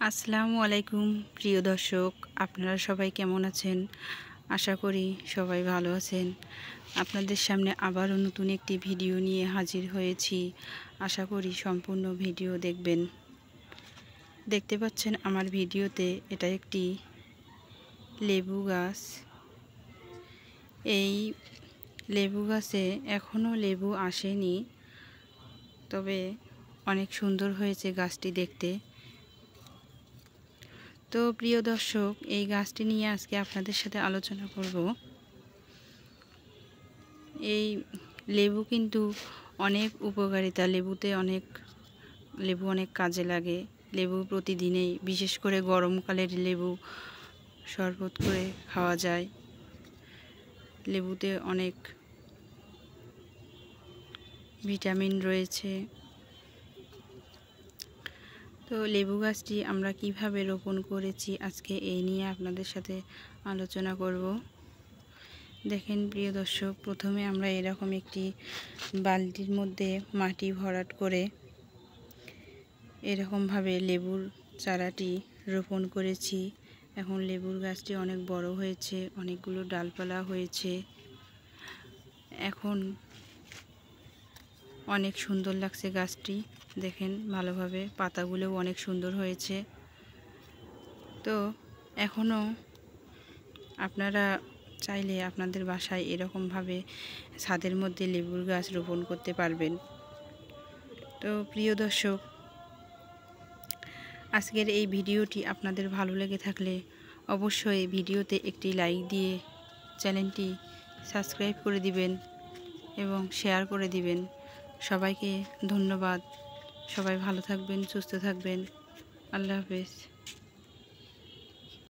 আসসালামু আলাইকুম প্রিয় দর্শক, আপনারা সবাই কেমন আছেন? আশা করি সবাই ভালো আছেন। আপনাদের সামনে আবারও নতুন একটি ভিডিও নিয়ে হাজির হয়েছি। আশা করি সম্পূর্ণ ভিডিও দেখবেন। দেখতে পাচ্ছেন আমার ভিডিওতে এটা একটি লেবু গাছ। এই লেবু গাছে এখনও লেবু আসেনি, তবে অনেক সুন্দর হয়েছে গাছটি দেখতে। তো প্রিয় দর্শক, এই গাছটি নিয়ে আজকে আপনাদের সাথে আলোচনা করব। এই লেবু কিন্তু অনেক উপকারিতা, লেবু অনেক কাজে লাগে। লেবু প্রতিদিনেই, বিশেষ করে গরমকালের লেবু শরবত করে খাওয়া যায়। লেবুতে অনেক ভিটামিন রয়েছে। তো লেবু গাছটি আমরা কিভাবে রোপণ করেছি আজকে এই নিয়ে আপনাদের সাথে আলোচনা করব। দেখেন প্রিয় দর্শক, প্রথমে আমরা এরকম একটি বালতির মধ্যে মাটি ভরাট করে এরকমভাবে লেবুর চারাটি রোপণ করেছি। এখন লেবুর গাছটি অনেক বড় হয়েছে, অনেকগুলো ডালপালা হয়েছে। এখন অনেক সুন্দর লাগছে গাছটি, দেখেন ভালোভাবে পাতাগুলোও অনেক সুন্দর হয়েছে। তো এখনও আপনারা চাইলে আপনাদের বাসায় এরকমভাবে ছাদের মধ্যে লেবুর গাছ রোপণ করতে পারবেন। তো প্রিয় দর্শক, আজকের এই ভিডিওটি আপনাদের ভালো লেগে থাকলে অবশ্যই ভিডিওতে একটি লাইক দিয়ে চ্যানেলটি সাবস্ক্রাইব করে দিবেন এবং শেয়ার করে দিবেন। সবাইকে ধন্যবাদ। সবাই ভালো থাকবেন, সুস্থ থাকবেন। আল্লাহ হাফেজ।